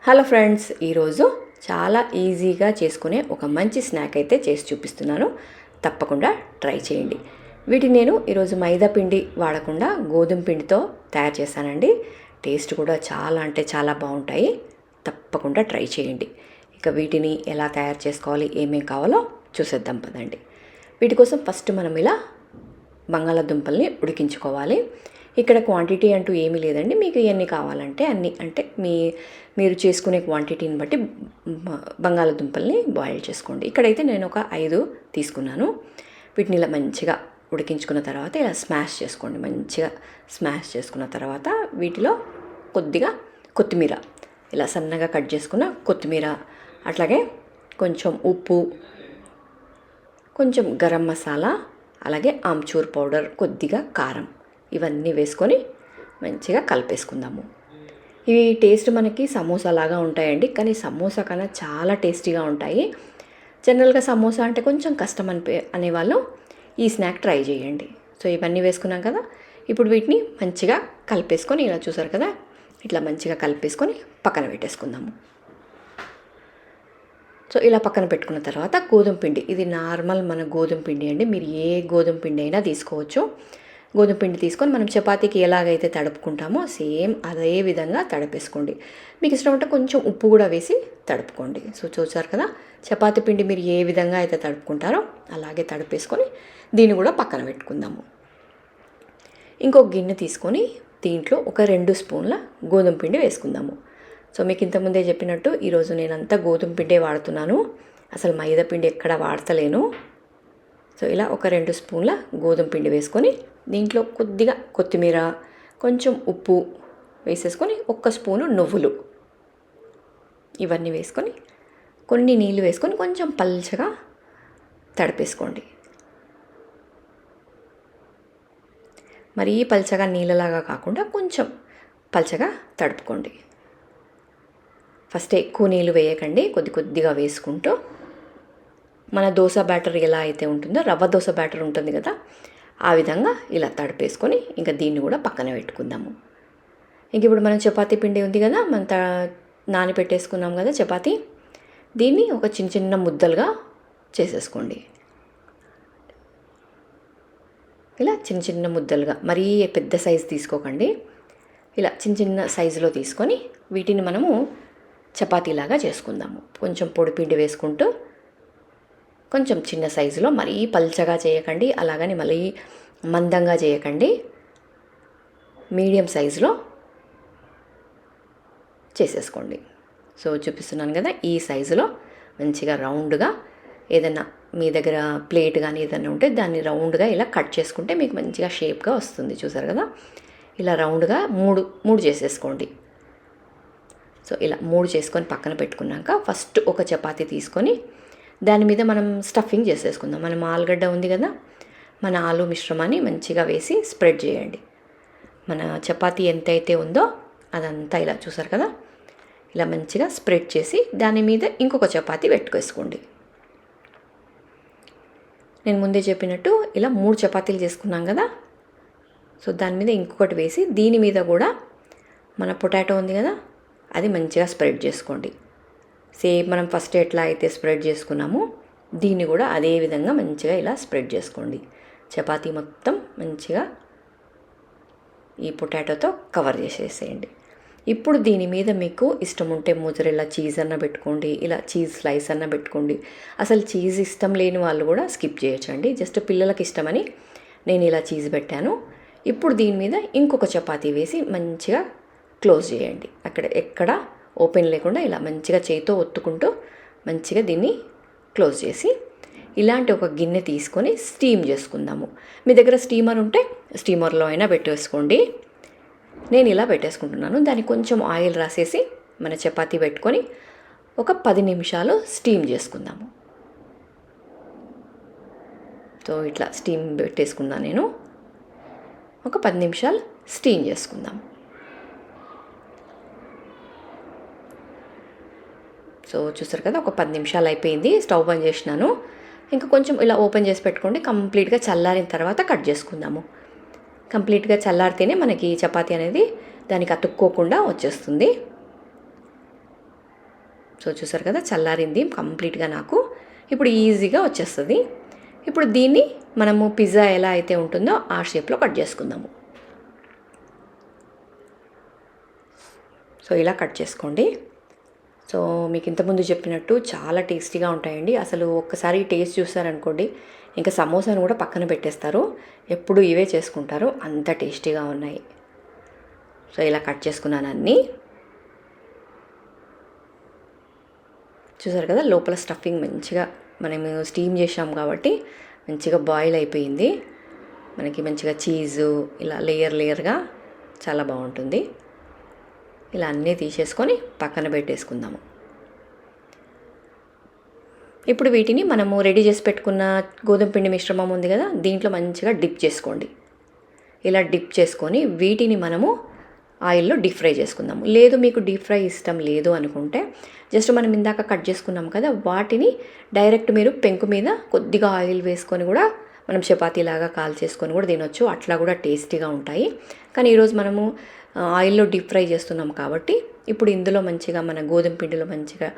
Hello friends, ఈరోజు చాలా ఈజీగా చేసుకునే ఒక మంచి స్నాక్ అయితే చేసి చూపిస్తున్నాను. తప్పకుండా ట్రై చేయండి. వీటిని నేను ఈరోజు మైదా పిండి వాడకుండా గోధుమ పిండితో తయారు చేశానండి. టేస్ట్ కూడా చాలా అంటే చాలా బాగుంటాయి. తప్పకుండా ట్రై చేయండి. ఇక వీటిని ఎలా తయారు చేసుకోవాలి, ఏమేం కావాలో చూసేద్దాం పదండి. వీటి కోసం ఫస్ట్ మనం ఇలా బంగాళాదుంపల్ని ఉడికించుకోవాలి. ఇక్కడ క్వాంటిటీ అంటూ ఏమీ లేదండి. మీకు ఎన్ని కావాలంటే అన్ని, అంటే మీరు చేసుకునే క్వాంటిటీని బట్టి బంగాళాదుంపల్ని బాయిల్ చేసుకోండి. ఇక్కడైతే నేను ఒక 5 తీసుకున్నాను. వీటిని ఇలా మంచిగా ఉడికించుకున్న తర్వాత ఇలా స్మాష్ చేసుకోండి. మంచిగా స్మాష్ చేసుకున్న తర్వాత వీటిలో కొద్దిగా కొత్తిమీర, ఇలా సన్నగా కట్ చేసుకున్న కొత్తిమీర, అట్లాగే కొంచెం ఉప్పు, కొంచెం గరం మసాలా, అలాగే ఆమ్చూర్ పౌడర్, కొద్దిగా కారం, ఇవన్నీ వేసుకొని మంచిగా కలిపేసుకుందాము. ఇవి టేస్ట్ మనకి సమోసా లాగా ఉంటాయండి, కానీ సమోసా కన్నా చాలా టేస్టీగా ఉంటాయి. జనరల్గా సమోసా అంటే కొంచెం కష్టం అనేవాళ్ళు ఈ స్నాక్ ట్రై చేయండి. సో ఇవన్నీ వేసుకున్నాం కదా, ఇప్పుడు వీటిని మంచిగా కలిపేసుకొని, ఇలా చూసారు కదా, ఇట్లా మంచిగా కలిపేసుకొని పక్కన పెట్టేసుకుందాము. సో ఇలా పక్కన పెట్టుకున్న తర్వాత గోధుమ పిండి, ఇది నార్మల్ మన గోధుమ పిండి అండి. మీరు ఏ గోధుమ పిండి అయినా తీసుకోవచ్చు. గోధుమ పిండి తీసుకొని మనం చపాతీకి ఎలాగైతే తడుపుకుంటామో సేమ్ అదే విధంగా తడిపేసుకోండి. మీకు ఇష్టం ఉంటే కొంచెం ఉప్పు కూడా వేసి తడుపుకోండి. సో చూసారు కదా, చపాతీ పిండి మీరు ఏ విధంగా అయితే తడుపుకుంటారో అలాగే తడిపేసుకొని దీన్ని కూడా పక్కన పెట్టుకుందాము. ఇంకొక గిన్నె తీసుకొని దీంట్లో ఒక 2 స్పూన్ల గోధుమ పిండి వేసుకుందాము. సో మీకు ఇంతకుముందే చెప్పినట్టు ఈరోజు నేనంతా గోధుమ పిండే వాడుతున్నాను, అసలు మైదా పిండి ఎక్కడ వాడతలేను. సో ఇలా ఒక 2 స్పూన్ల గోధుమ పిండి వేసుకొని దీంట్లో కొద్దిగా కొత్తిమీర, కొంచెం ఉప్పు వేసేసుకొని 1 స్పూను నువ్వులు, ఇవన్నీ వేసుకొని కొన్ని నీళ్ళు వేసుకొని కొంచెం పల్చగా తడిపేసుకోండి. మరీ పల్చగా నీళ్ళలాగా కాకుండా కొంచెం పల్చగా తడుపుకోండి. ఫస్ట్ ఎక్కువ నీళ్ళు వేయకండి, కొద్ది కొద్దిగా వేసుకుంటూ మన దోశ బ్యాటర్ ఎలా అయితే ఉంటుందో, రవ్వ దోశ బ్యాటర్ ఉంటుంది కదా, ఆ విధంగా ఇలా తడిపేసుకొని ఇంకా దీన్ని కూడా పక్కన పెట్టుకుందాము. ఇంక ఇప్పుడు మనం చపాతీ పిండి ఉంది కదా, మనం నానబెట్టేసుకున్నాం కదా చపాతీ, దీన్ని ఒక చిన్న చిన్న ముద్దలుగా చేసేసుకోండి. ఇలా చిన్న చిన్న ముద్దలుగా, మరీ పెద్ద సైజు తీసుకోకండి, ఇలా చిన్న చిన్న సైజులో తీసుకొని వీటిని మనము చపాతీలాగా చేసుకుందాము. కొంచెం పొడి పిండి వేసుకుంటూ కొంచెం చిన్న సైజులో, మరీ పల్చగా చేయకండి, అలాగని మళ్ళీ మందంగా చేయకండి, మీడియం సైజులో చేసేసుకోండి. సో చూపిస్తున్నాను కదా, ఈ సైజులో మంచిగా రౌండ్గా, ఏదైనా మీ దగ్గర ప్లేట్ కానీ ఏదైనా ఉంటే దాన్ని రౌండ్గా ఇలా కట్ చేసుకుంటే మీకు మంచిగా షేప్గా వస్తుంది. చూసారు కదా, ఇలా రౌండ్గా మూడు చేసేసుకోండి. సో ఇలా 3 చేసుకొని పక్కన పెట్టుకున్నాక ఫస్ట్ ఒక చపాతీ తీసుకొని దాని మీద మనం స్టఫింగ్ చేసేసుకుందాం. మనం ఆలుగడ్డ ఉంది కదా, మన ఆలు మిశ్రమాన్ని మంచిగా వేసి స్ప్రెడ్ చేయండి. మన చపాతీ ఎంతైతే ఉందో అదంతా ఇలా చూసారు కదా, ఇలా మంచిగా స్ప్రెడ్ చేసి దాని మీద ఇంకొక చపాతీ పెట్టుకేసుకోండి. నేను ముందే చెప్పినట్టు ఇలా 3 చపాతీలు చేసుకున్నాం కదా, సో దాని మీద ఇంకొకటి వేసి దీని మీద కూడా మన పొటాటో ఉంది కదా, అది మంచిగా స్ప్రెడ్ చేసుకోండి. సేమ్ మనం ఫస్ట్ ఎట్లా అయితే స్ప్రెడ్ చేసుకున్నామో దీన్ని కూడా అదే విధంగా మంచిగా ఇలా స్ప్రెడ్ చేసుకోండి. చపాతీ మొత్తం మంచిగా ఈ పొటాటోతో కవర్ చేసేసేయండి. ఇప్పుడు దీని మీద మీకు ఇష్టం ఉంటే మొజరెల్లా చీజ్ అన్న పెట్టుకోండి, ఇలా చీజ్ స్లైస్ అన్న పెట్టుకోండి. అసలు చీజ్ ఇష్టం లేని వాళ్ళు కూడా స్కిప్ చేయొచ్చండి, జస్ట్ పిల్లలకి ఇష్టమని నేను ఇలా చీజ్ పెట్టాను. ఇప్పుడు దీని మీద ఇంకొక చపాతీ వేసి మంచిగా క్లోజ్ చేయండి. అక్కడ ఎక్కడ ఓపెన్ లేకుండా ఇలా మంచిగా చేతితో ఒత్తుకుంటూ మంచిగా దీన్ని క్లోజ్ చేసి ఇలాంటి ఒక గిన్నె తీసుకొని స్టీమ్ చేసుకుందాము. మీ దగ్గర స్టీమర్ ఉంటే స్టీమర్లో అయినా పెట్టేసుకోండి. నేను ఇలా పెట్టేసుకుంటున్నాను. దానికి కొంచెం ఆయిల్ రాసేసి మన చపాతీ పెట్టుకొని ఒక 10 నిమిషాలు స్టీమ్ చేసుకుందాము. సో ఇట్లా స్టీమ్ పెట్టేసుకున్నాను నేను. ఒక 10 నిమిషాలు స్టీమ్ చేసుకుందాం. సో చూసారు కదా, ఒక 10 నిమిషాలు అయిపోయింది. స్టవ్ బంద్ చేసినాను. ఇంకా కొంచెం ఇలా ఓపెన్ చేసి పెట్టుకోండి. కంప్లీట్గా చల్లారిన తర్వాత కట్ చేసుకుందాము. కంప్లీట్గా చల్లారితేనే మనకి చపాతీ అనేది దానికి అతుక్కోకుండా వచ్చేస్తుంది. సో చూసారు కదా, చల్లారింది కంప్లీట్గా నాకు. ఇప్పుడు ఈజీగా వచ్చేస్తుంది. ఇప్పుడు దీన్ని మనము పిజ్జా ఎలా అయితే ఉంటుందో ఆ షేప్లో కట్ చేసుకుందాము. సో ఇలా కట్ చేసుకోండి. సో మీకు ఇంతకుముందు చెప్పినట్టు చాలా టేస్టీగా ఉంటాయండి. అసలు ఒక్కసారి టేస్ట్ చూసారనుకోండి, ఇంకా సమోసాను కూడా పక్కన పెట్టేస్తారు. ఎప్పుడు ఇవే చేసుకుంటారు, అంత టేస్టీగా ఉన్నాయి. సో ఇలా కట్ చేసుకున్నాను అన్నీ. చూసారు కదా, లోపల స్టఫింగ్ మంచిగా మనం స్టీమ్ చేసాం కాబట్టి మంచిగా బాయిల్ అయిపోయింది. మనకి మంచిగా చీజు ఇలా లేయర్గా చాలా బాగుంటుంది. ఇలా అన్నీ తీసేసుకొని పక్కన పెట్టేసుకుందాము. ఇప్పుడు వీటిని మనము రెడీ చేసి పెట్టుకున్న గోధుమ పిండి మిశ్రమం ఉంది కదా, దీంట్లో మంచిగా డిప్ చేసుకోండి. ఇలా డిప్ చేసుకొని వీటిని మనము ఆయిల్లో డీప్ ఫ్రై చేసుకుందాము. లేదు మీకు డీప్ ఫ్రై ఇష్టం లేదు అనుకుంటే జస్ట్ మనం ఇందాక కట్ చేసుకున్నాం కదా, వాటిని డైరెక్ట్ మీరు పెంకు మీద కొద్దిగా ఆయిల్ వేసుకొని కూడా మనం చపాతీలాగా కాల్ చేసుకొని కూడా తినొచ్చు. అట్లా కూడా టేస్టీగా ఉంటాయి. కానీ ఈరోజు మనము ఆయిల్లో డీప్ ఫ్రై చేస్తున్నాం కాబట్టి ఇప్పుడు ఇందులో మంచిగా మన గోధుమ పిండిలో మంచిగా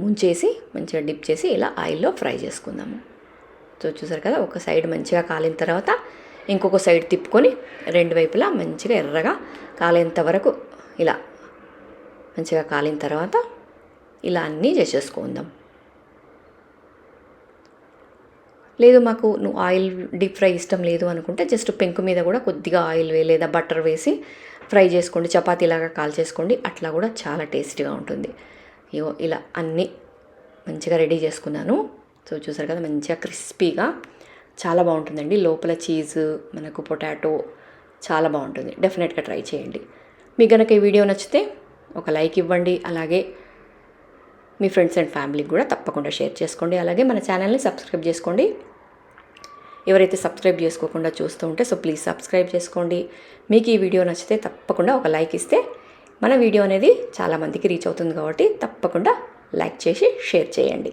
ముంచేసి మంచిగా డిప్ చేసి ఇలా ఆయిల్లో ఫ్రై చేసుకుందాము. సో చూసారు కదా, ఒక సైడ్ మంచిగా కాలిన తర్వాత ఇంకొక సైడ్ తిప్పుకొని రెండు వైపులా మంచిగా ఎర్రగా కాలేంత వరకు ఇలా మంచిగా కాలిన తర్వాత ఇలా అన్నీ చేసేసుకుందాం. లేదు మాకు ఆయిల్ డీప్ ఫ్రై ఇష్టం లేదు అనుకుంటే జస్ట్ పెంకు మీద కూడా కొద్దిగా ఆయిల్ లేదా బటర్ వేసి ఫ్రై చేసుకోండి, చపాతీలాగా కాల్ చేసుకోండి. అట్లా కూడా చాలా టేస్టీగా ఉంటుంది. ఇగో ఇలా అన్నీ మంచిగా రెడీ చేసుకున్నాను. సో చూసారు కదా, మంచిగా క్రిస్పీగా చాలా బాగుంటుందండి. లోపల చీజ్ మనకు పొటాటో చాలా బాగుంటుంది. డెఫినెట్గా ట్రై చేయండి. మీకు కనుక ఈ వీడియో నచ్చితే ఒక లైక్ ఇవ్వండి. అలాగే మీ ఫ్రెండ్స్ అండ్ ఫ్యామిలీకి కూడా తప్పకుండా షేర్ చేసుకోండి. అలాగే మన ఛానల్ని సబ్స్క్రైబ్ చేసుకోండి. ఎవరైతే సబ్స్క్రైబ్ చేసుకోకుండా చూస్తూ ఉంటే సో ప్లీజ్ సబ్స్క్రైబ్ చేసుకోండి. మీకు ఈ వీడియో నచ్చితే తప్పకుండా ఒక లైక్ ఇస్తే మన వీడియో అనేది చాలామందికి రీచ్ అవుతుంది కాబట్టి తప్పకుండా లైక్ చేసి షేర్ చేయండి.